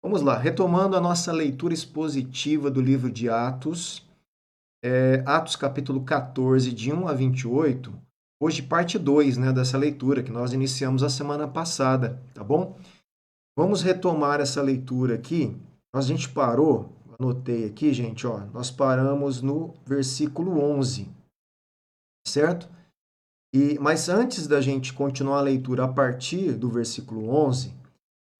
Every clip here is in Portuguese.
Vamos lá, retomando a nossa leitura expositiva do livro de Atos, Atos capítulo 14, de 1 a 28, hoje parte 2, né, dessa leitura que nós iniciamos a semana passada, tá bom? Vamos retomar essa leitura aqui. A gente parou, anotei aqui, gente, ó, nós paramos no versículo 11, certo? Mas antes da gente continuar a leitura a partir do versículo 11,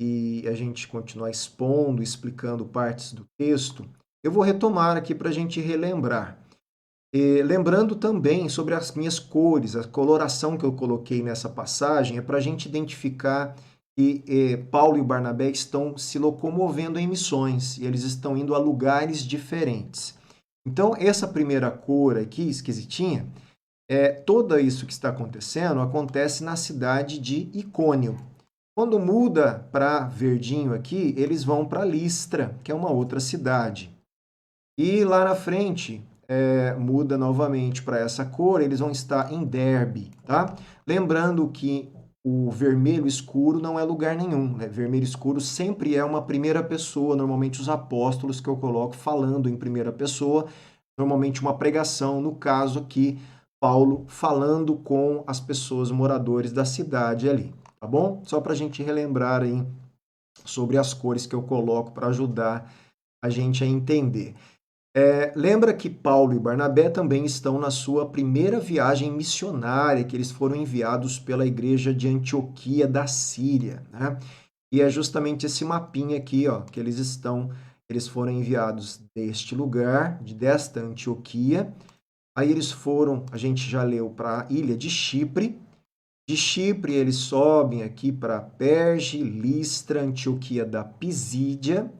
e a gente continuar expondo, explicando partes do texto, eu vou retomar aqui para a gente relembrar. Lembrando também sobre as minhas cores, a coloração que eu coloquei nessa passagem é para a gente identificar que Paulo e Barnabé estão se locomovendo em missões e eles estão indo a lugares diferentes. Então, essa primeira cor aqui, esquisitinha, tudo isso que está acontecendo acontece na cidade de Icônio. Quando muda para verdinho aqui, eles vão para Listra, que é uma outra cidade. E lá na frente, muda novamente para essa cor, eles vão estar em Derbe, tá? Lembrando que o vermelho escuro não é lugar nenhum, né? Vermelho escuro sempre é uma primeira pessoa, normalmente os apóstolos que eu coloco falando em primeira pessoa, normalmente uma pregação, no caso aqui, Paulo falando com as pessoas, moradores da cidade ali, tá bom? Só para a gente relembrar aí sobre as cores que eu coloco para ajudar a gente a entender. Lembra que Paulo e Barnabé também estão na sua primeira viagem missionária, que eles foram enviados pela igreja de Antioquia da Síria, né? E é justamente esse mapinha aqui, ó, que eles foram enviados deste lugar, desta Antioquia. Aí eles foram, a gente já leu, para a ilha de Chipre. De Chipre eles sobem aqui para Perge, Listra, Antioquia da Pisídia,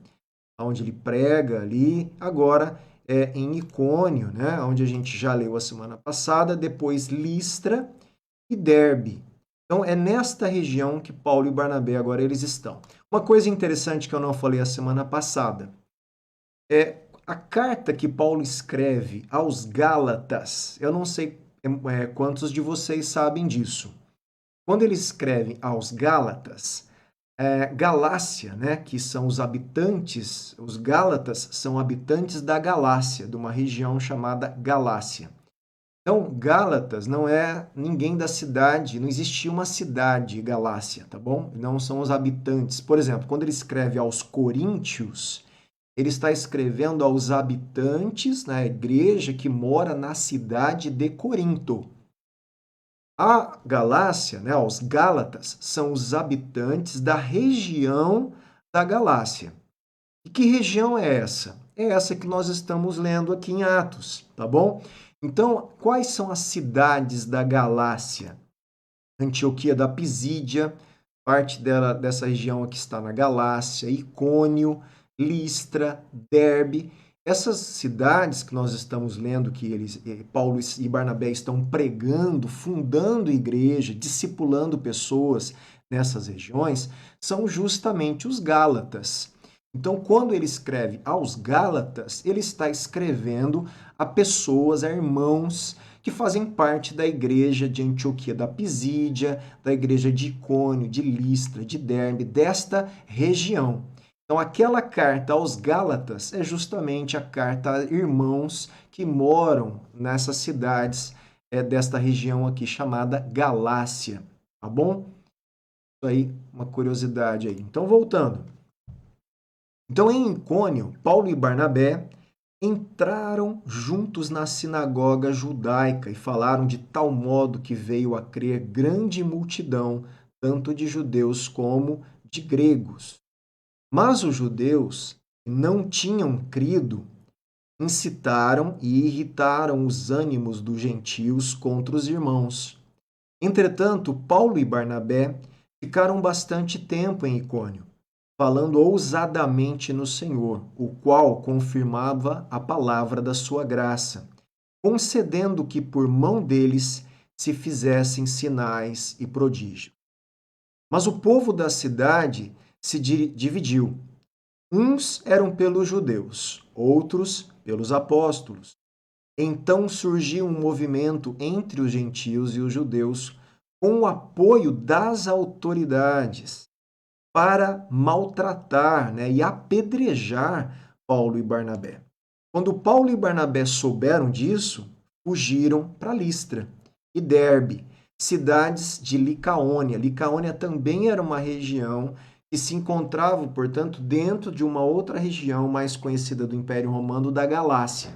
onde ele prega ali. Agora em Icônio, né, onde a gente já leu a semana passada, depois Listra e Derbe. Então é nesta região que Paulo e Barnabé agora eles estão. Uma coisa interessante que eu não falei a semana passada é a carta que Paulo escreve aos Gálatas. Eu não sei quantos de vocês sabem disso. Quando ele escreve aos Gálatas, Galácia, né, que são os Gálatas são habitantes da Galácia, de uma região chamada Galácia. Então, Gálatas não é ninguém da cidade, não existia uma cidade Galácia, tá bom? Não são os habitantes. Por exemplo, quando ele escreve aos Coríntios, ele está escrevendo aos habitantes, na igreja que mora na cidade de Corinto. A Galácia, né, os Gálatas, são os habitantes da região da Galácia. E que região é essa? É essa que nós estamos lendo aqui em Atos, tá bom? Então, quais são as cidades da Galácia? Antioquia da Pisídia, parte dessa região aqui está na Galácia, Icônio, Listra, Derbe. Essas cidades que nós estamos lendo, que Paulo e Barnabé estão pregando, fundando igreja, discipulando pessoas nessas regiões, são justamente os Gálatas. Então, quando ele escreve aos Gálatas, ele está escrevendo a pessoas, a irmãos que fazem parte da igreja de Antioquia da Pisídia, da igreja de Icônio, de Listra, de Derbe, desta região. Então, aquela carta aos Gálatas é justamente a carta a irmãos que moram nessas cidades desta região aqui chamada Galácia, tá bom? Isso aí, uma curiosidade aí. Então, voltando. Então, em Icônio, Paulo e Barnabé entraram juntos na sinagoga judaica e falaram de tal modo que veio a crer grande multidão, tanto de judeus como de gregos. Mas os judeus que não tinham crido incitaram e irritaram os ânimos dos gentios contra os irmãos. Entretanto, Paulo e Barnabé ficaram bastante tempo em Icônio, falando ousadamente no Senhor, o qual confirmava a palavra da sua graça, concedendo que por mão deles se fizessem sinais e prodígios. Mas o povo da cidade se dividiu. Uns eram pelos judeus, outros pelos apóstolos. Então surgiu um movimento entre os gentios e os judeus com o apoio das autoridades. para maltratar, né, e apedrejar Paulo e Barnabé. Quando Paulo e Barnabé souberam disso, fugiram para Listra e Derbe, cidades de Licaônia. Licaônia também era uma região que se encontrava, portanto, dentro de uma outra região mais conhecida do Império Romano, da Galácia.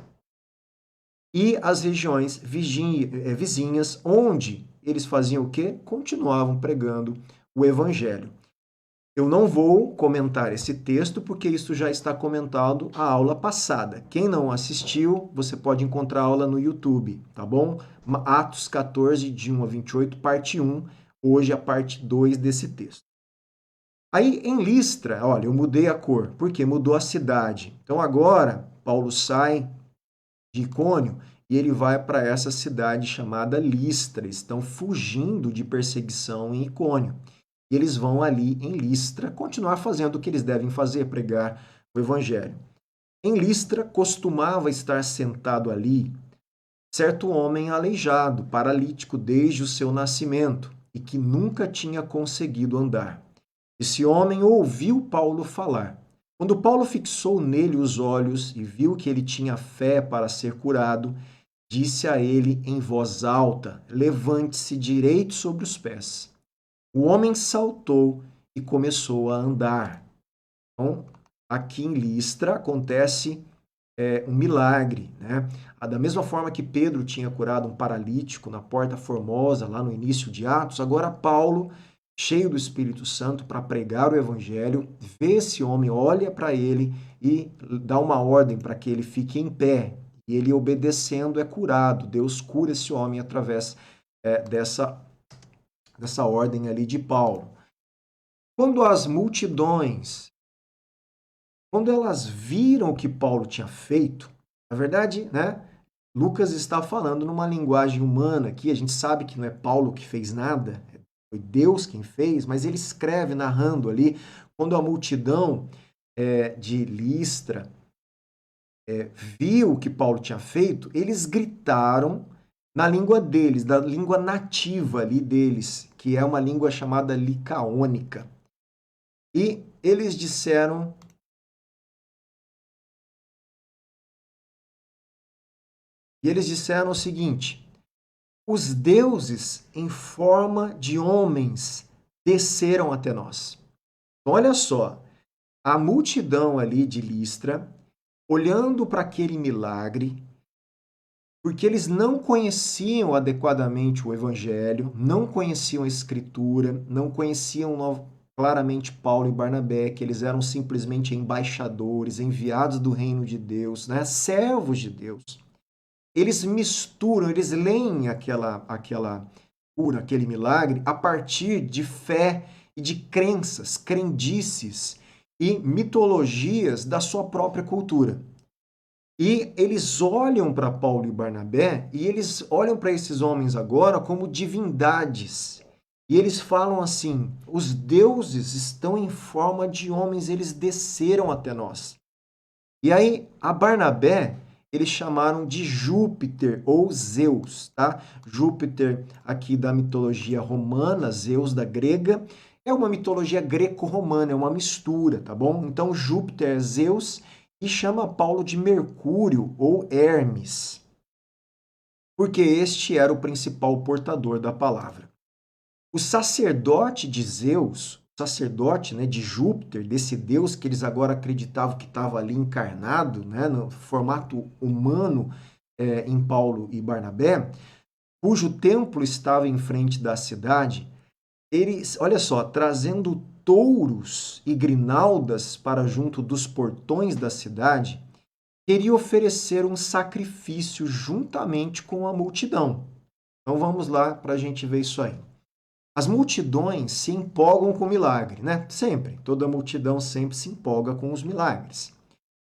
E as regiões vizinhas, onde eles faziam o quê? Continuavam pregando o Evangelho. Eu não vou comentar esse texto porque isso já está comentado a aula passada. Quem não assistiu, você pode encontrar a aula no YouTube, tá bom? Atos 14, de 1 a 28, parte 1. Hoje a parte 2 desse texto. Aí em Listra, olha, eu mudei a cor, porque mudou a cidade. Então agora Paulo sai de Icônio e ele vai para essa cidade chamada Listra. Estão fugindo de perseguição em Icônio. E eles vão ali em Listra continuar fazendo o que eles devem fazer, pregar o evangelho. Em Listra costumava estar sentado ali certo homem aleijado, paralítico desde o seu nascimento e que nunca tinha conseguido andar. Esse homem ouviu Paulo falar. Quando Paulo fixou nele os olhos e viu que ele tinha fé para ser curado, disse a ele em voz alta: levante-se direito sobre os pés. O homem saltou e começou a andar. Então, aqui em Listra acontece um milagre, né? Da mesma forma que Pedro tinha curado um paralítico na Porta Formosa, lá no início de Atos, agora Paulo, cheio do Espírito Santo para pregar o evangelho, vê esse homem, olha para ele e dá uma ordem para que ele fique em pé. E ele, obedecendo, é curado. Deus cura esse homem através dessa ordem ali de Paulo. Quando as multidões, quando elas viram o que Paulo tinha feito, na verdade, né, Lucas está falando numa linguagem humana aqui, a gente sabe que não é Paulo que fez nada, foi Deus quem fez, mas ele escreve narrando ali, quando a multidão de Listra viu o que Paulo tinha feito, eles gritaram na língua deles, da língua nativa ali deles, que é uma língua chamada licaônica. E eles disseram o seguinte: os deuses em forma de homens desceram até nós. Então, olha só, a multidão ali de Listra, olhando para aquele milagre, porque eles não conheciam adequadamente o Evangelho, não conheciam a Escritura, não conheciam claramente Paulo e Barnabé, que eles eram simplesmente embaixadores, enviados do reino de Deus, né? Servos de Deus. Eles misturam, eles leem aquela cura, aquele milagre, a partir de fé e de crenças, crendices e mitologias da sua própria cultura. E eles olham para Paulo e Barnabé e eles olham para esses homens agora como divindades. E eles falam assim: os deuses estão em forma de homens, eles desceram até nós. E aí, a Barnabé, eles chamaram de Júpiter ou Zeus, tá? Júpiter aqui da mitologia romana, Zeus da grega, é uma mitologia greco-romana, é uma mistura, tá bom? Então, Júpiter é Zeus e chama Paulo de Mercúrio ou Hermes, porque este era o principal portador da palavra. O sacerdote de Zeus, sacerdote, né, de Júpiter, desse deus que eles agora acreditavam que estava ali encarnado, né, no formato humano em Paulo e Barnabé, cujo templo estava em frente da cidade, eles, olha só, trazendo touros e grinaldas para junto dos portões da cidade, queria oferecer um sacrifício juntamente com a multidão. Então vamos lá para a gente ver isso aí. As multidões se empolgam com o milagre, né? Sempre. Toda multidão sempre se empolga com os milagres.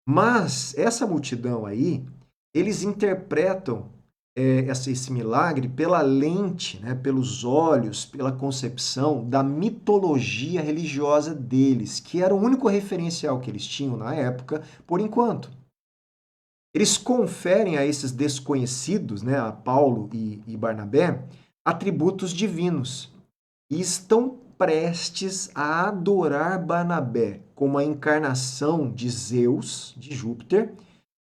Mas essa multidão aí, eles interpretam esse milagre pela lente, né? Pelos olhos, pela concepção da mitologia religiosa deles, que era o único referencial que eles tinham na época, por enquanto. Eles conferem a esses desconhecidos, né, a Paulo e Barnabé, atributos divinos. E estão prestes a adorar Barnabé como a encarnação de Zeus, de Júpiter,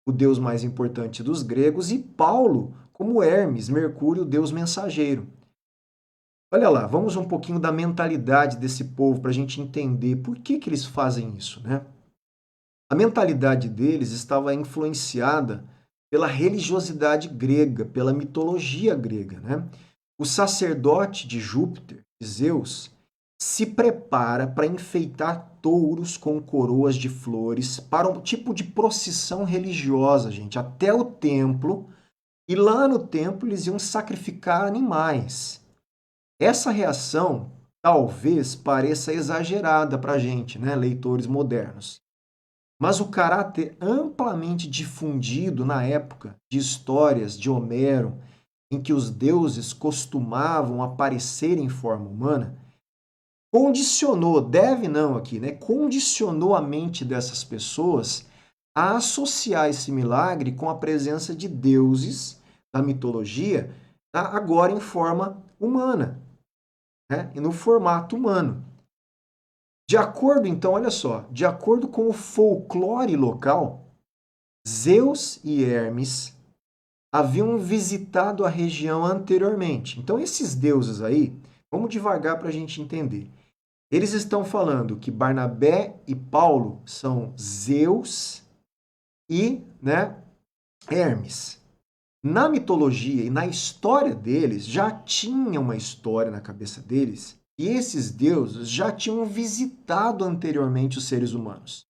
o deus mais importante dos gregos, e Paulo como Hermes, Mercúrio, o deus mensageiro. Olha lá, vamos um pouquinho da mentalidade desse povo para a gente entender por que eles fazem isso, né? A mentalidade deles estava influenciada pela religiosidade grega, pela mitologia grega, né? O sacerdote de Júpiter, de Zeus, se prepara para enfeitar touros com coroas de flores para um tipo de procissão religiosa, gente, até o templo. E lá no templo eles iam sacrificar animais. Essa reação talvez pareça exagerada para a gente, né, leitores modernos. Mas o caráter amplamente difundido na época de histórias de Homero, em que os deuses costumavam aparecer em forma humana, condicionou, deve não aqui, né? Condicionou a mente dessas pessoas a associar esse milagre com a presença de deuses da mitologia, tá? Agora em forma humana, né? E no formato humano. De acordo, então, olha só, de acordo com o folclore local, Zeus e Hermes haviam visitado a região anteriormente. Então, esses deuses aí, vamos devagar para a gente entender. Eles estão falando que Barnabé e Paulo são Zeus e, né, Hermes. Na mitologia e na história deles, já tinha uma história na cabeça deles, e esses deuses já tinham visitado anteriormente os seres humanos.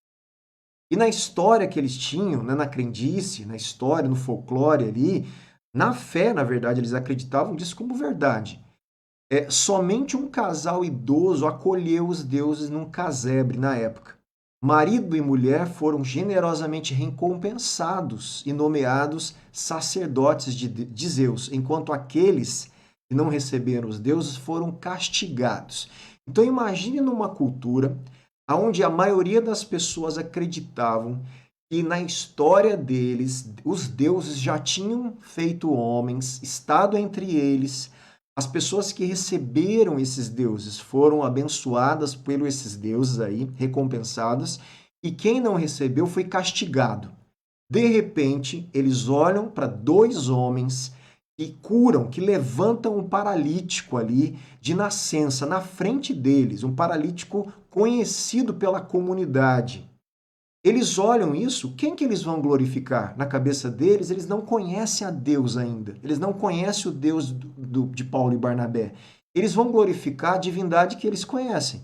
E na história que eles tinham, né, na crendice, na história, no folclore ali, na fé, na verdade, eles acreditavam disso como verdade. Somente um casal idoso acolheu os deuses num casebre na época. Marido e mulher foram generosamente recompensados e nomeados sacerdotes de Zeus, enquanto aqueles que não receberam os deuses foram castigados. Então imagine numa cultura onde a maioria das pessoas acreditavam que na história deles os deuses já tinham feito homens, estado entre eles. As pessoas que receberam esses deuses foram abençoadas por esses deuses aí, recompensadas, e quem não recebeu foi castigado. De repente, eles olham para dois homens que curam, que levantam um paralítico ali de nascença na frente deles, um paralítico conhecido pela comunidade. Eles olham isso, quem que eles vão glorificar? Na cabeça deles, eles não conhecem a Deus ainda. Eles não conhecem o Deus de Paulo e Barnabé. Eles vão glorificar a divindade que eles conhecem.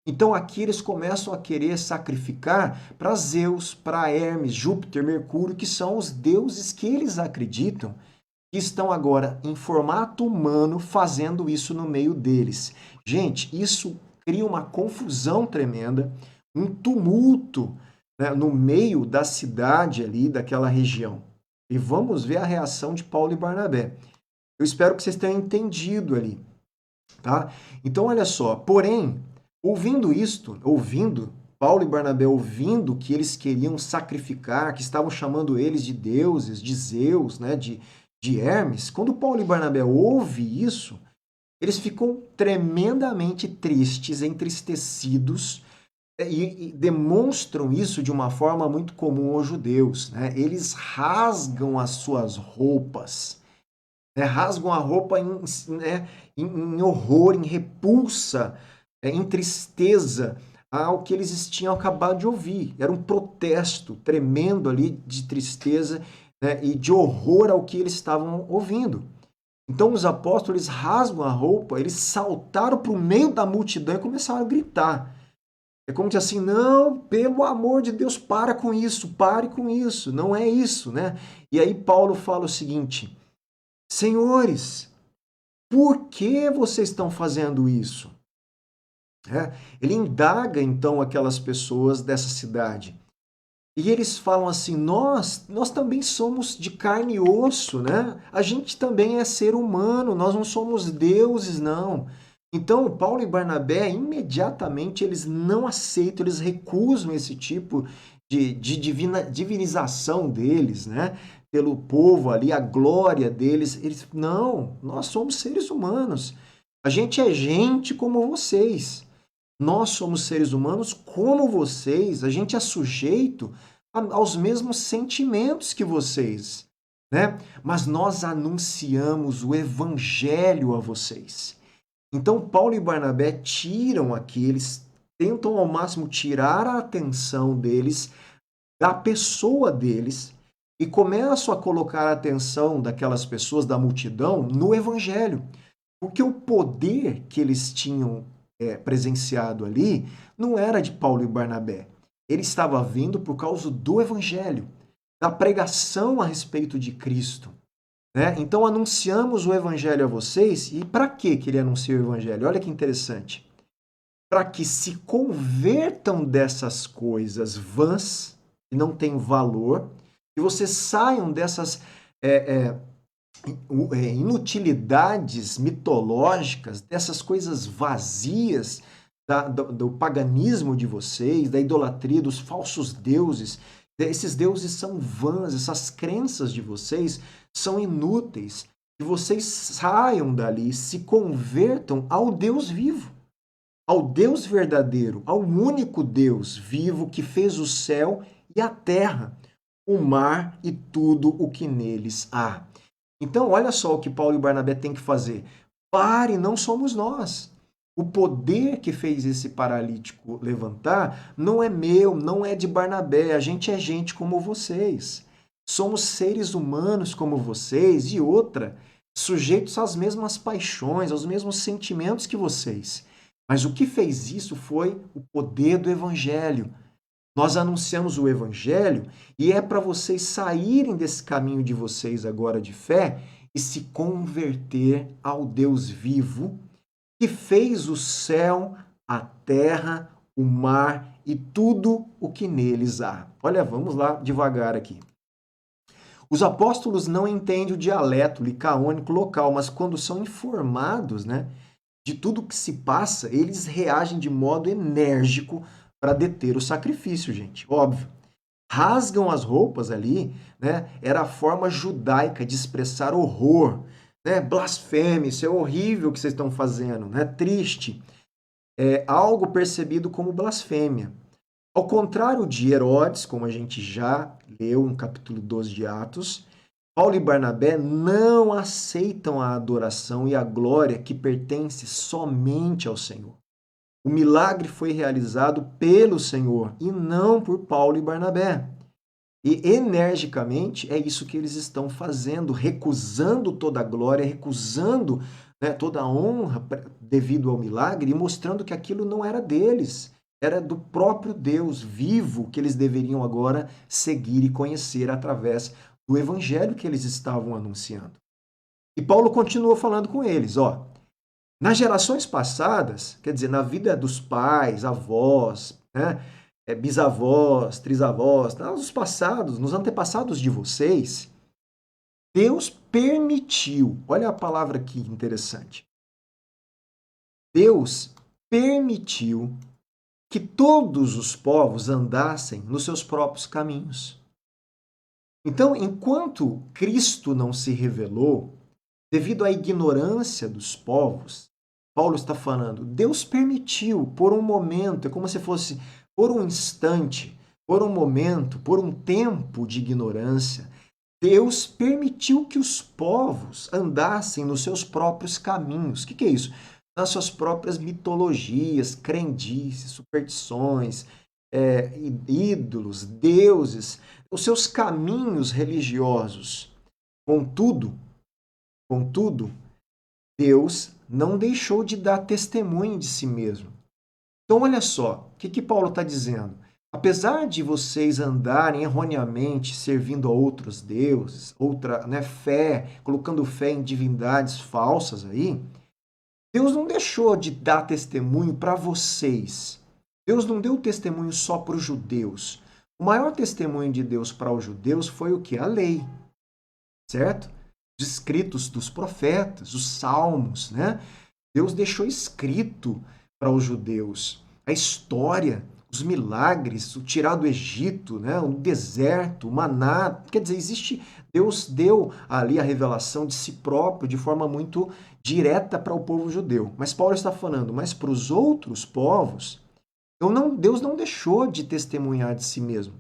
Então aqui eles começam a querer sacrificar para Zeus, para Hermes, Júpiter, Mercúrio, que são os deuses que eles acreditam que estão agora em formato humano fazendo isso no meio deles. Gente, isso cria uma confusão tremenda, um tumulto, né, no meio da cidade ali, daquela região. E vamos ver a reação de Paulo e Barnabé. Eu espero que vocês tenham entendido ali, tá? Então, olha só, porém, ouvindo Paulo e Barnabé ouvindo que eles queriam sacrificar, que estavam chamando eles de deuses, de Zeus, né, de Hermes, quando Paulo e Barnabé ouvem isso, eles ficam tremendamente tristes, entristecidos, e demonstram isso de uma forma muito comum aos judeus, né? Eles rasgam as suas roupas, né? Rasgam a roupa em horror, em repulsa, em tristeza ao que eles tinham acabado de ouvir. Era um protesto tremendo ali de tristeza, né, e de horror ao que eles estavam ouvindo. Então os apóstolos rasgam a roupa, eles saltaram para o meio da multidão e começaram a gritar. É como se assim, não, pelo amor de Deus, para com isso, pare com isso, não é isso, né? E aí Paulo fala o seguinte, senhores, por que vocês estão fazendo isso? Ele indaga então aquelas pessoas dessa cidade. E eles falam assim, nós também somos de carne e osso, né? A gente também é ser humano, nós não somos deuses, não. Então, Paulo e Barnabé, imediatamente, eles não aceitam, eles recusam esse tipo de divinização deles, né? Pelo povo ali, a glória deles. Eles, não, nós somos seres humanos. A gente é gente como vocês. Nós somos seres humanos como vocês. A gente é sujeito aos mesmos sentimentos que vocês, né? Mas nós anunciamos o evangelho a vocês. Então, Paulo e Barnabé tiram aqui, eles tentam ao máximo tirar a atenção deles da pessoa deles e começam a colocar a atenção daquelas pessoas, da multidão, no evangelho. Porque o poder que eles tinham presenciado ali não era de Paulo e Barnabé. Ele estava vindo por causa do evangelho, da pregação a respeito de Cristo. Né? Então anunciamos o evangelho a vocês. E para que ele anuncia o evangelho? Olha que interessante. Para que se convertam dessas coisas vãs, que não têm valor, e vocês saiam dessas inutilidades mitológicas, dessas coisas vazias do paganismo de vocês, da idolatria, dos falsos deuses. Esses deuses são vãs, essas crenças de vocês são inúteis. Que vocês saiam dali, se convertam ao Deus vivo, ao Deus verdadeiro, ao único Deus vivo que fez o céu e a terra, o mar e tudo o que neles há. Então, olha só o que Paulo e Barnabé têm que fazer. Pare, não somos nós. O poder que fez esse paralítico levantar não é meu, não é de Barnabé. A gente é gente como vocês. Somos seres humanos como vocês e outra, sujeitos às mesmas paixões, aos mesmos sentimentos que vocês. Mas o que fez isso foi o poder do evangelho. Nós anunciamos o evangelho e é para vocês saírem desse caminho de vocês agora de fé e se converter ao Deus vivo que fez o céu, a terra, o mar e tudo o que neles há. Olha, vamos lá devagar aqui. Os apóstolos não entendem o dialeto licaônico local, mas quando são informados, né, de tudo que se passa, eles reagem de modo enérgico para deter o sacrifício, gente. Óbvio. Rasgam as roupas ali, né? Era a forma judaica de expressar horror, né? Blasfêmia, isso é horrível o que vocês estão fazendo, né? Triste. É algo percebido como blasfêmia. Ao contrário de Herodes, como a gente já leu no capítulo 12 de Atos, Paulo e Barnabé não aceitam a adoração e a glória que pertence somente ao Senhor. O milagre foi realizado pelo Senhor e não por Paulo e Barnabé. E energicamente é isso que eles estão fazendo, recusando toda a glória, recusando, né, toda a honra devido ao milagre e mostrando que aquilo não era deles, era do próprio Deus vivo que eles deveriam agora seguir e conhecer através do evangelho que eles estavam anunciando. E Paulo continuou falando com eles, ó. Nas gerações passadas, quer dizer, na vida dos pais, avós, né, bisavós, trisavós, nos passados, nos antepassados de vocês, Deus permitiu, olha a palavra aqui interessante. Deus permitiu que todos os povos andassem nos seus próprios caminhos. Então, enquanto Cristo não se revelou, devido à ignorância dos povos, Paulo está falando, Deus permitiu por um momento, é como se fosse por um instante, por um momento, por um tempo de ignorância, Deus permitiu que os povos andassem nos seus próprios caminhos. O que é isso? Nas suas próprias mitologias, crendices, superstições, ídolos, deuses, os seus caminhos religiosos. Contudo, Deus não deixou de dar testemunho de si mesmo. Então, olha só, o que Paulo está dizendo? Apesar de vocês andarem erroneamente servindo a outros deuses, outra, né, fé, colocando fé em divindades falsas aí, Deus não deixou de dar testemunho para vocês. Deus não deu testemunho só para os judeus. O maior testemunho de Deus para os judeus foi o que? A lei, certo? Os escritos dos profetas, os salmos, né? Deus deixou escrito para os judeus a história, os milagres, o tirar do Egito, né? O deserto, o maná. Quer dizer, Deus deu ali a revelação de si próprio de forma muito direta para o povo judeu. Mas Paulo está falando, mas para os outros povos, Deus não deixou de testemunhar de si mesmo.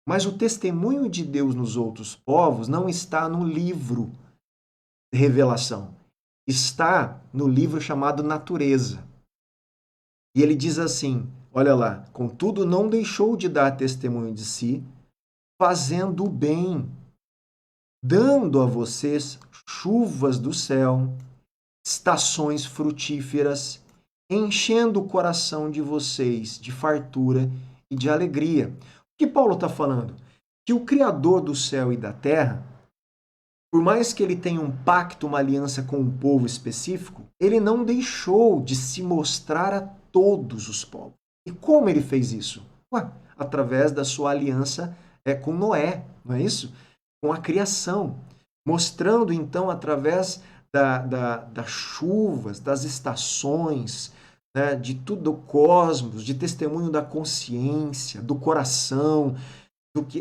Mas o testemunho de Deus nos outros povos não está no livro de Revelação. Está no livro chamado Natureza. E ele diz assim, olha lá, contudo não deixou de dar testemunho de si, fazendo o bem, dando a vocês chuvas do céu, estações frutíferas, enchendo o coração de vocês de fartura e de alegria. O que Paulo está falando? Que o Criador do céu e da terra, por mais que ele tenha um pacto, uma aliança com um povo específico, ele não deixou de se mostrar a todos os povos. E como ele fez isso? Através da sua aliança com Noé, não é isso? Com a criação. Mostrando, então, através das chuvas, das estações, né, de tudo do cosmos, de testemunho da consciência, do coração,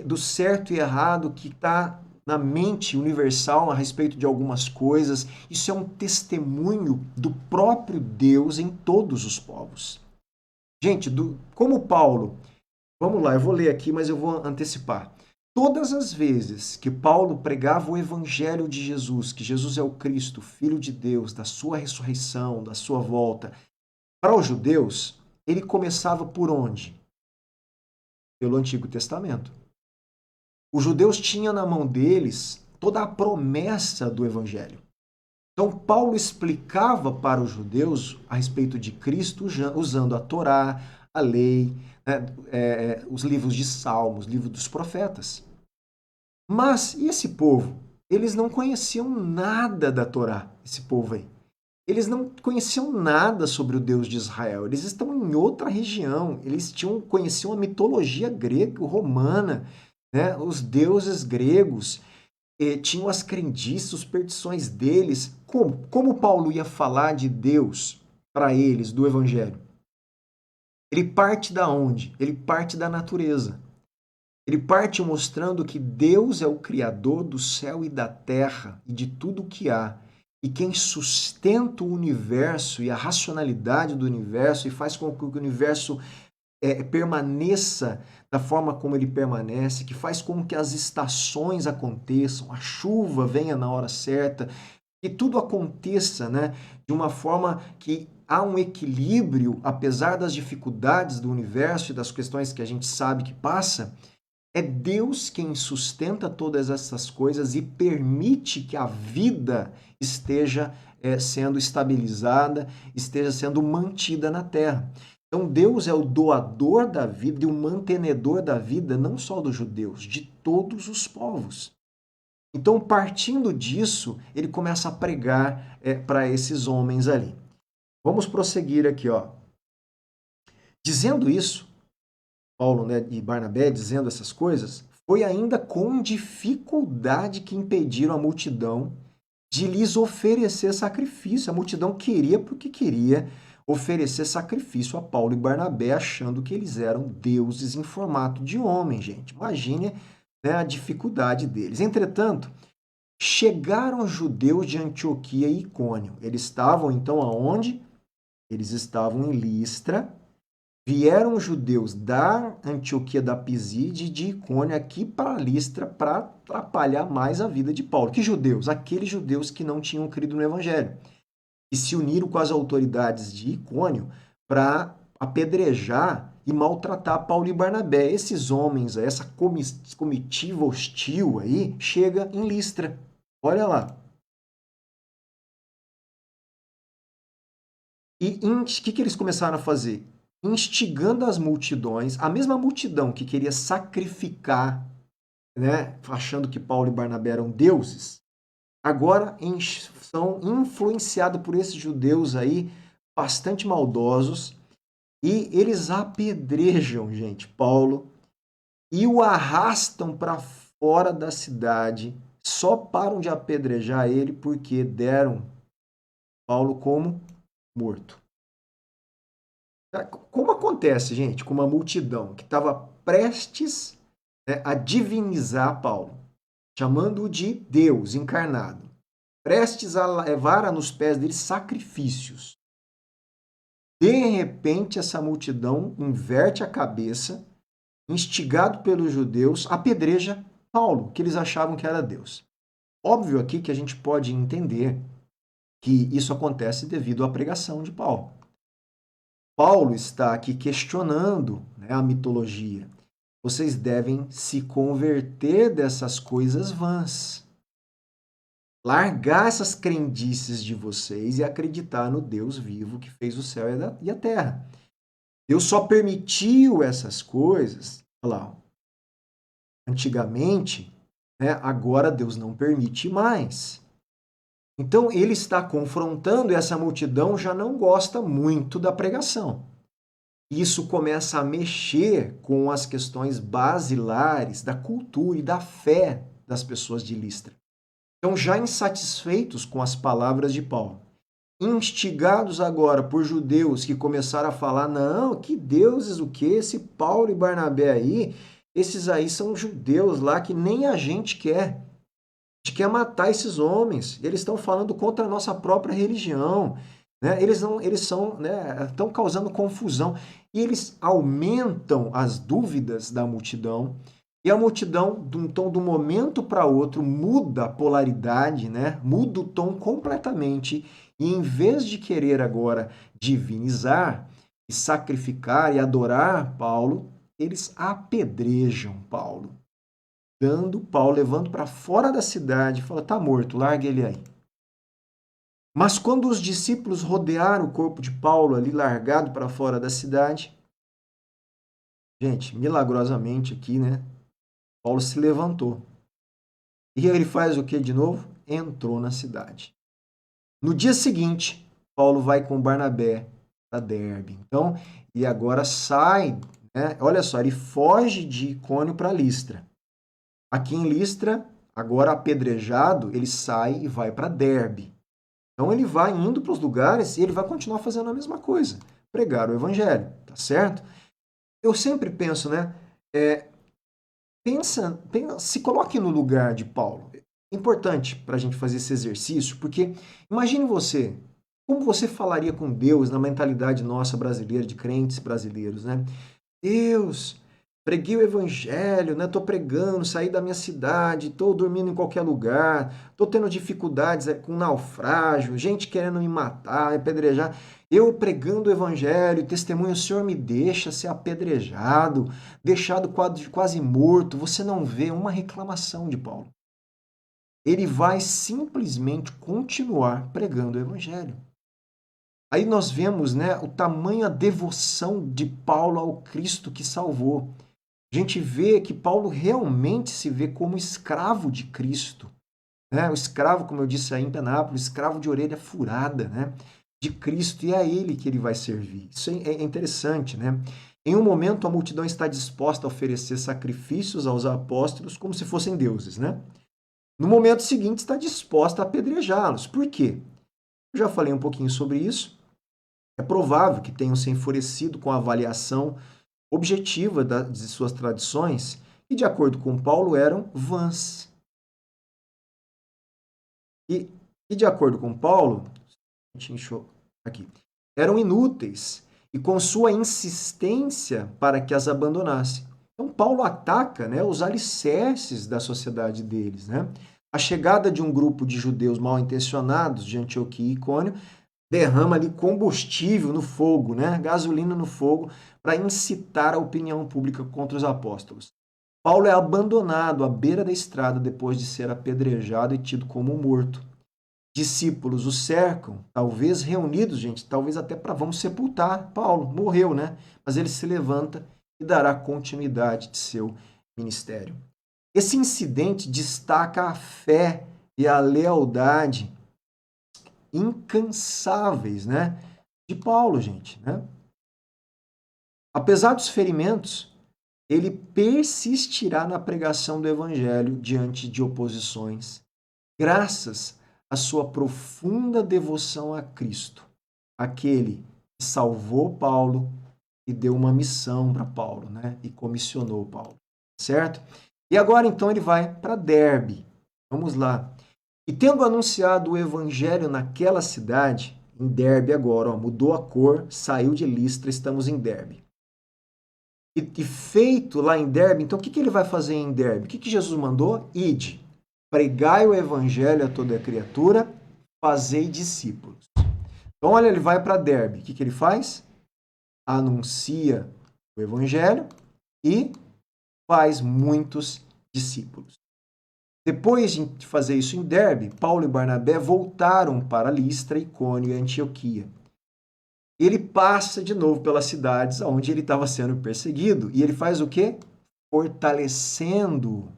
do certo e errado que está na mente universal a respeito de algumas coisas. Isso é um testemunho do próprio Deus em todos os povos. Gente, como Paulo, vamos lá, eu vou ler aqui, mas eu vou antecipar. Todas as vezes que Paulo pregava o evangelho de Jesus, que Jesus é o Cristo, Filho de Deus, da sua ressurreição, da sua volta, para os judeus, ele começava por onde? Pelo Antigo Testamento. Os judeus tinham na mão deles toda a promessa do evangelho. Então, Paulo explicava para os judeus a respeito de Cristo usando a Torá, a lei, né, os livros de Salmos, livro dos profetas. Mas, e esse povo? Eles não conheciam nada da Torá, esse povo aí. Eles não conheciam nada sobre o Deus de Israel. Eles estão em outra região. Eles conheciam a mitologia grega, romana, né, os deuses gregos. Tinham as crendices, superstições deles. Como Paulo ia falar de Deus para eles, do Evangelho? Ele parte da onde? Ele parte da natureza. Ele parte mostrando que Deus é o Criador do céu e da terra e de tudo o que há. E quem sustenta o universo e a racionalidade do universo e faz com que o universo permaneça da forma como ele permanece, que faz com que as estações aconteçam, a chuva venha na hora certa, que tudo aconteça, né, de uma forma que há um equilíbrio, apesar das dificuldades do universo e das questões que a gente sabe que passa. É Deus quem sustenta todas essas coisas e permite que a vida esteja sendo estabilizada, esteja sendo mantida na terra. Então, Deus é o doador da vida e o mantenedor da vida, não só dos judeus, de todos os povos. Então, partindo disso, ele começa a pregar para esses homens ali. Vamos prosseguir aqui, ó. Dizendo isso, Paulo, né, e Barnabé dizendo essas coisas, foi ainda com dificuldade que impediram a multidão de lhes oferecer sacrifício. A multidão queria porque queria oferecer sacrifício a Paulo e Barnabé, achando que eles eram deuses em formato de homem, gente. Imagine, né, a dificuldade deles. Entretanto, chegaram judeus de Antioquia e Icônio. Eles estavam, então, aonde? Eles estavam em Listra. Vieram judeus da Antioquia da Pisídia e de Icônio aqui para Listra para atrapalhar mais a vida de Paulo. Que judeus? Aqueles judeus que não tinham crido no Evangelho. E se uniram com as autoridades de Icônio para apedrejar e maltratar Paulo e Barnabé. Esses homens, essa comitiva hostil aí, chega em Listra. Olha lá. E o que eles começaram a fazer? Instigando as multidões, a mesma multidão que queria sacrificar, né, achando que Paulo e Barnabé eram deuses, agora são influenciados por esses judeus aí, bastante maldosos, e eles apedrejam, gente, Paulo, e o arrastam para fora da cidade, só param de apedrejar ele porque deram Paulo como morto. Como acontece, gente, com uma multidão que estava prestes, né, a divinizar Paulo, chamando-o de Deus encarnado. prestes a levar nos pés deles sacrifícios. De repente, essa multidão inverte a cabeça, instigado pelos judeus, apedreja Paulo, que eles achavam que era Deus. Óbvio aqui que a gente pode entender que isso acontece devido à pregação de Paulo. Paulo está aqui questionando, né, a mitologia. Vocês devem se converter dessas coisas vãs. Largar essas crendices de vocês e acreditar no Deus vivo que fez o céu e a terra. Deus só permitiu essas coisas, olha lá, antigamente, né, agora Deus não permite mais. Então ele está confrontando, e essa multidão já não gosta muito da pregação. Isso começa a mexer com as questões basilares da cultura e da fé das pessoas de Listra. Então, já insatisfeitos com as palavras de Paulo, instigados agora por judeus que começaram a falar, não, que deuses o quê? Esse Paulo e Barnabé aí, esses aí são judeus lá que nem a gente quer. A gente quer matar esses homens. Eles estão falando contra a nossa própria religião. Né? Eles são, né, estão causando confusão. E eles aumentam as dúvidas da multidão. E a multidão, então, de um momento para outro, muda a polaridade, né? Muda o tom completamente. E em vez de querer agora divinizar, e sacrificar e adorar Paulo, eles apedrejam Paulo. Dando Paulo, levando para fora da cidade, fala, tá morto, larga ele aí. Mas quando os discípulos rodearam o corpo de Paulo ali, largado para fora da cidade, gente, milagrosamente aqui, né? Paulo se levantou. E ele faz o que de novo? Entrou na cidade. No dia seguinte, Paulo vai com Barnabé para Derbe. Então, e agora sai, né? Olha só, ele foge de Icônio para Listra. Aqui em Listra, agora apedrejado, ele sai e vai para Derbe. Então ele vai indo para os lugares e ele vai continuar fazendo a mesma coisa, pregar o evangelho, tá certo? Eu sempre penso, né? Pensa, se coloque no lugar de Paulo. É importante para a gente fazer esse exercício, porque imagine você, como você falaria com Deus na mentalidade nossa brasileira, de crentes brasileiros, né? Deus, preguei o evangelho, né? Tô pregando, saí da minha cidade, tô dormindo em qualquer lugar, tô tendo dificuldades com naufrágio, gente querendo me matar, apedrejar. Eu pregando o evangelho, testemunho, o Senhor me deixa ser apedrejado, deixado quase morto. Você não vê uma reclamação de Paulo. Ele vai simplesmente continuar pregando o evangelho. Aí nós vemos, né, o tamanho, a devoção de Paulo ao Cristo que salvou. A gente vê que Paulo realmente se vê como escravo de Cristo. Né? O escravo, como eu disse aí em Penápolis, escravo de orelha furada, né? De Cristo, e é a ele que ele vai servir. Isso é interessante, né? Em um momento, a multidão está disposta a oferecer sacrifícios aos apóstolos como se fossem deuses, né? No momento seguinte, está disposta a apedrejá-los. Por quê? Eu já falei um pouquinho sobre isso. É provável que tenham se enfurecido com a avaliação objetiva de suas tradições e, de acordo com Paulo, eram vãs. E de acordo com Paulo, aqui, eram inúteis e com sua insistência para que as abandonasse. Então Paulo ataca, né, os alicerces da sociedade deles. Né? A chegada de um grupo de judeus mal intencionados de Antioquia e Icônio derrama ali combustível no fogo, né, gasolina no fogo, para incitar a opinião pública contra os apóstolos. Paulo é abandonado à beira da estrada depois de ser apedrejado e tido como morto. Discípulos o cercam, talvez reunidos, gente, talvez até para vamos sepultar Paulo. Morreu, né? Mas ele se levanta e dará continuidade de seu ministério. Esse incidente destaca a fé e a lealdade incansáveis, né, de Paulo, gente, né? Apesar dos ferimentos, ele persistirá na pregação do evangelho diante de oposições, graças à sua profunda devoção a Cristo, aquele que salvou Paulo e deu uma missão para Paulo, né? E comissionou Paulo, certo? E agora então ele vai para Derbe. Vamos lá. E tendo anunciado o evangelho naquela cidade, em Derbe agora, ó, mudou a cor, saiu de Listra, estamos em Derbe. E feito lá em Derbe, então o que ele vai fazer em Derbe? O que Jesus mandou? Ide, pregai o evangelho a toda criatura, fazei discípulos. Então, olha, ele vai para Derbe. O que ele faz? Anuncia o evangelho e faz muitos discípulos. Depois de fazer isso em Derbe, Paulo e Barnabé voltaram para Listra, Icônio e Antioquia. Ele passa de novo pelas cidades onde ele estava sendo perseguido e ele faz o quê? Fortalecendo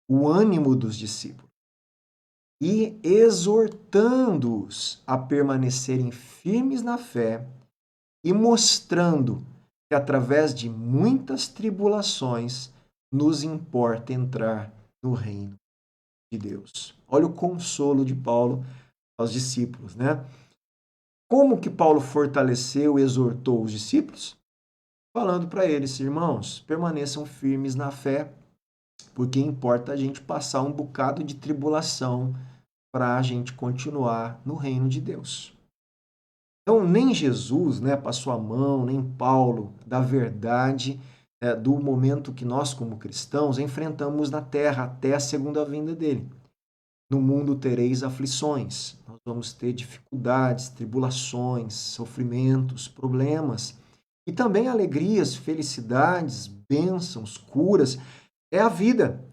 o ânimo dos discípulos e exortando-os a permanecerem firmes na fé e mostrando que através de muitas tribulações nos importa entrar no reino de Deus. Olha o consolo de Paulo aos discípulos, né? Como que Paulo fortaleceu e exortou os discípulos? Falando para eles, irmãos, permaneçam firmes na fé, porque importa a gente passar um bocado de tribulação para a gente continuar no reino de Deus. Então, nem Jesus, né, passou a mão, nem Paulo, da verdade do momento que nós, como cristãos, enfrentamos na terra até a segunda vinda dele. No mundo tereis aflições, nós vamos ter dificuldades, tribulações, sofrimentos, problemas, e também alegrias, felicidades, bênçãos, curas. É a vida,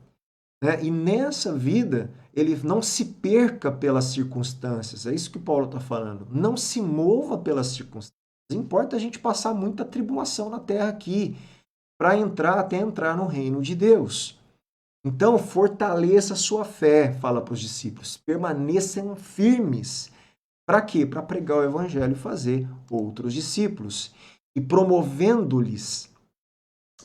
né? E nessa vida, ele não se perca pelas circunstâncias, é isso que Paulo está falando. Não se mova pelas circunstâncias. Importa a gente passar muita tribulação na terra aqui, para entrar até entrar no reino de Deus. Então, fortaleça a sua fé, fala para os discípulos. Permaneçam firmes. Para quê? Para pregar o evangelho e fazer outros discípulos. E promovendo-lhes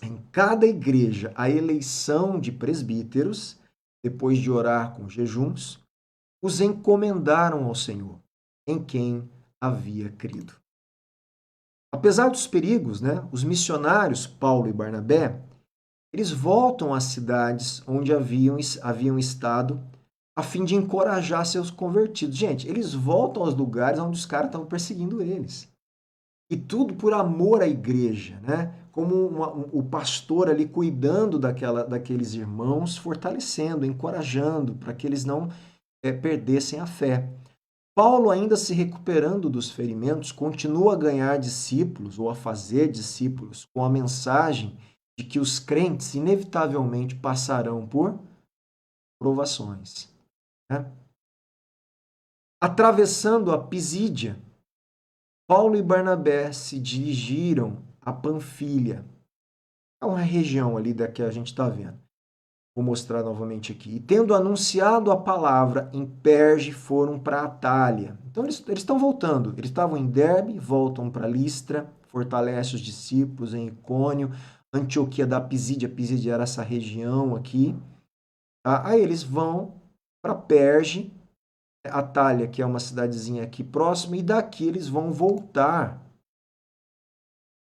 em cada igreja a eleição de presbíteros, depois de orar com jejuns, os encomendaram ao Senhor, em quem havia crido. Apesar dos perigos, né, os missionários Paulo e Barnabé, eles voltam às cidades onde haviam estado a fim de encorajar seus convertidos. Gente, eles voltam aos lugares onde os caras estavam perseguindo eles. E tudo por amor à igreja, né? Como o pastor ali cuidando daqueles irmãos, fortalecendo, encorajando, para que eles não perdessem a fé. Paulo, ainda se recuperando dos ferimentos, continua a ganhar discípulos ou a fazer discípulos com a mensagem de que os crentes inevitavelmente passarão por provações. Né? Atravessando a Pisídia, Paulo e Barnabé se dirigiram a Panfilha. É uma região ali da que a gente está vendo. Vou mostrar novamente aqui. E tendo anunciado a palavra em Perge, foram para Atália. Então eles estão voltando. Eles estavam em Derbe, voltam para Listra, fortalece os discípulos em Icônio, Antioquia da Pisídia. Pisídia era essa região aqui. Aí eles vão para Perge, Atália, que é uma cidadezinha aqui próxima, e daqui eles vão voltar.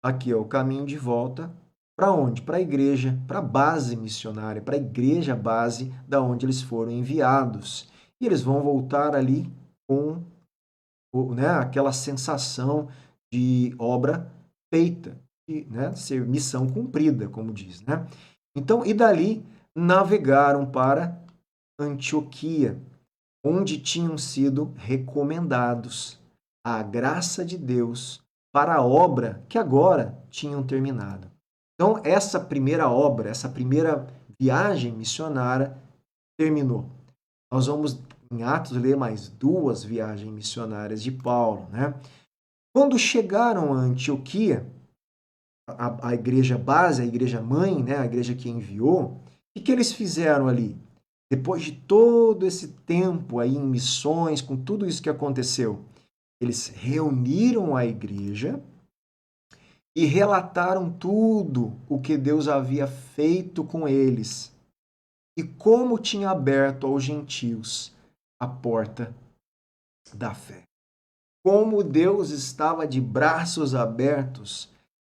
Aqui, ó, o caminho de volta. Para onde? Para a igreja, para a base missionária, para a igreja base da onde eles foram enviados. E eles vão voltar ali com né, aquela sensação de obra feita, de ser missão cumprida, como diz. Né? Então, e dali navegaram para Antioquia, onde tinham sido recomendados à graça de Deus para a obra que agora tinham terminado. Então, essa primeira obra, essa primeira viagem missionária terminou. Nós vamos, em Atos, ler mais duas viagens missionárias de Paulo. Né? Quando chegaram a Antioquia, a igreja base, a igreja mãe, né, a igreja que enviou, o que eles fizeram ali? Depois de todo esse tempo aí em missões, com tudo isso que aconteceu, eles reuniram a igreja e relataram tudo o que Deus havia feito com eles e como tinha aberto aos gentios a porta da fé. Como Deus estava de braços abertos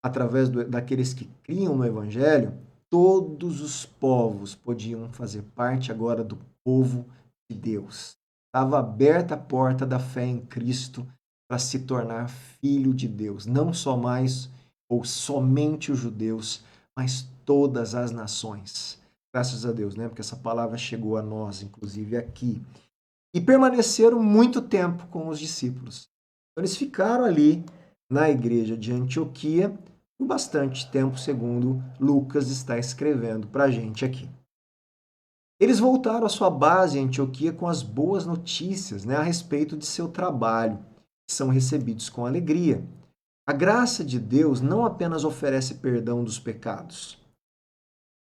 através daqueles que criam no Evangelho, todos os povos podiam fazer parte agora do povo de Deus. Estava aberta a porta da fé em Cristo para se tornar filho de Deus. Não só mais ou somente os judeus, mas todas as nações. Graças a Deus, né? Porque essa palavra chegou a nós, inclusive aqui. E permaneceram muito tempo com os discípulos. Então, eles ficaram ali na igreja de Antioquia por bastante tempo, segundo Lucas está escrevendo para a gente aqui. Eles voltaram à sua base em Antioquia com as boas notícias, né, a respeito de seu trabalho, que são recebidos com alegria. A graça de Deus não apenas oferece perdão dos pecados,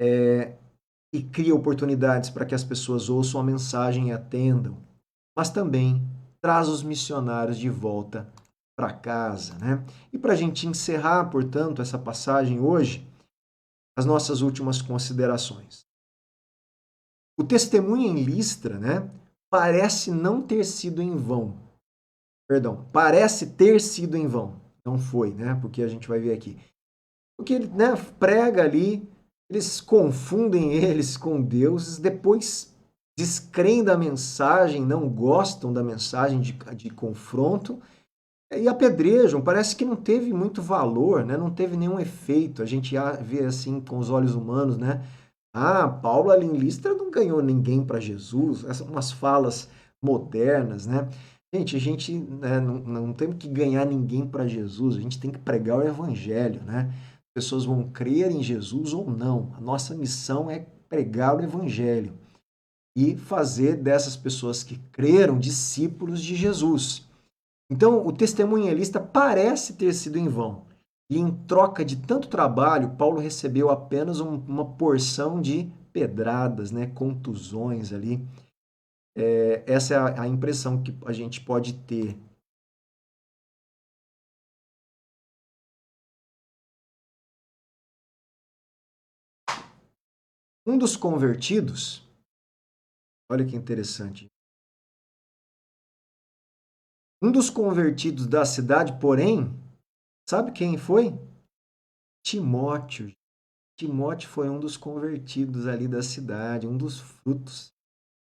e cria oportunidades para que as pessoas ouçam a mensagem e atendam, mas também traz os missionários de volta para casa, né? E para a gente encerrar, portanto, essa passagem hoje, as nossas últimas considerações. O testemunho em Listra, né, parece não ter sido em vão. Perdão, parece ter sido em vão. Não foi, né? Porque a gente vai ver aqui. Porque ele, né, prega ali, eles confundem eles com deuses, depois descreem da mensagem, não gostam da mensagem de confronto e apedrejam. Parece que não teve muito valor, né? Não teve nenhum efeito. A gente vê assim com os olhos humanos, né? Ah, Paulo ali em Listra não ganhou ninguém para Jesus. Essas são umas falas modernas, né? Gente, a gente, né, não tem que ganhar ninguém para Jesus, a gente tem que pregar o evangelho, né? As pessoas vão crer em Jesus ou não. A nossa missão é pregar o evangelho e fazer dessas pessoas que creram discípulos de Jesus. Então, o testemunho em lista parece ter sido em vão. E em troca de tanto trabalho, Paulo recebeu apenas uma porção de pedradas, né, contusões ali. Essa é a impressão que a gente pode ter. Um dos convertidos, olha que interessante, um dos convertidos da cidade, porém, sabe quem foi? Timóteo. Timóteo foi um dos convertidos ali da cidade, um dos frutos.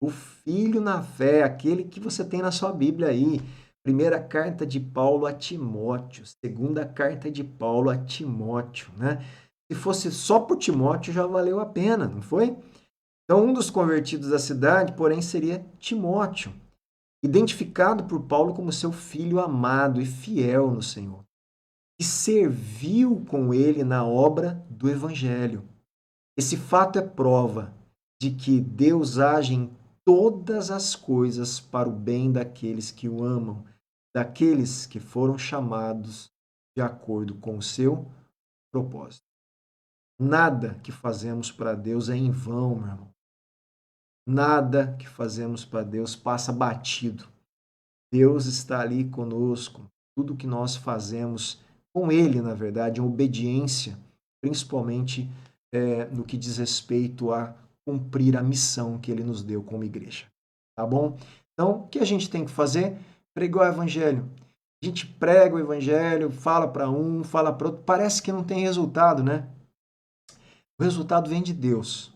O filho na fé, aquele que você tem na sua Bíblia aí. Primeira carta de Paulo a Timóteo, segunda carta de Paulo a Timóteo, né? Se fosse só por Timóteo já valeu a pena, não foi? Então, um dos convertidos da cidade, porém, seria Timóteo, identificado por Paulo como seu filho amado e fiel no Senhor, e serviu com ele na obra do evangelho. Esse fato é prova de que Deus age em todas as coisas para o bem daqueles que o amam, daqueles que foram chamados de acordo com o seu propósito. Nada que fazemos para Deus é em vão, meu irmão. Nada que fazemos para Deus passa batido. Deus está ali conosco. Tudo que nós fazemos com Ele, na verdade, em obediência, principalmente no que diz respeito a cumprir a missão que Ele nos deu como igreja. Tá bom? Então, o que a gente tem que fazer? Pregar o Evangelho. A gente prega o Evangelho, fala para um, fala para outro. Parece que não tem resultado, né? O resultado vem de Deus.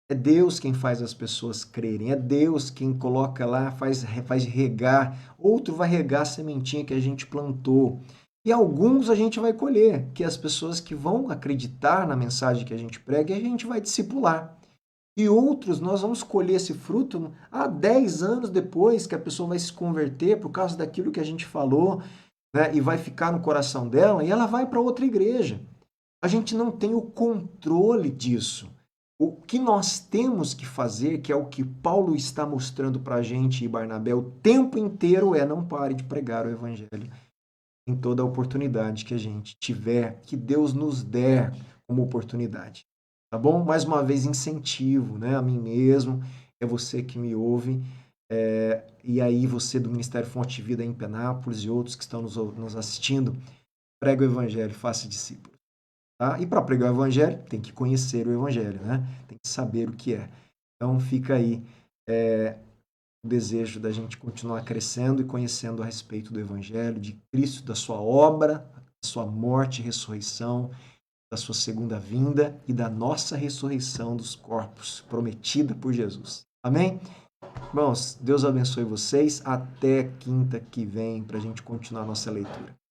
É Deus quem faz as pessoas crerem, é Deus quem coloca lá, faz regar, outro vai regar a sementinha que a gente plantou. E alguns a gente vai colher, que é as pessoas que vão acreditar na mensagem que a gente prega e a gente vai discipular. E outros nós vamos colher esse fruto há 10 anos depois que a pessoa vai se converter por causa daquilo que a gente falou, né, e vai ficar no coração dela e ela vai para outra igreja. A gente não tem o controle disso. O que nós temos que fazer, que é o que Paulo está mostrando para a gente e Barnabé o tempo inteiro, é não pare de pregar o evangelho em toda a oportunidade que a gente tiver, que Deus nos der como oportunidade. Tá bom? Mais uma vez, incentivo, né? A mim mesmo, é você que me ouve, e aí você do Ministério Fonte de Vida em Penápolis e outros que estão nos assistindo, prega o evangelho, faça discípulo. Tá? E para pregar o evangelho, tem que conhecer o evangelho, né? Tem que saber o que é. Então fica aí o desejo da gente continuar crescendo e conhecendo a respeito do evangelho, de Cristo, da sua obra, da sua morte e ressurreição, da sua segunda vinda e da nossa ressurreição dos corpos, prometida por Jesus. Amém? Bom, Deus abençoe vocês. Até quinta que vem para a gente continuar a nossa leitura.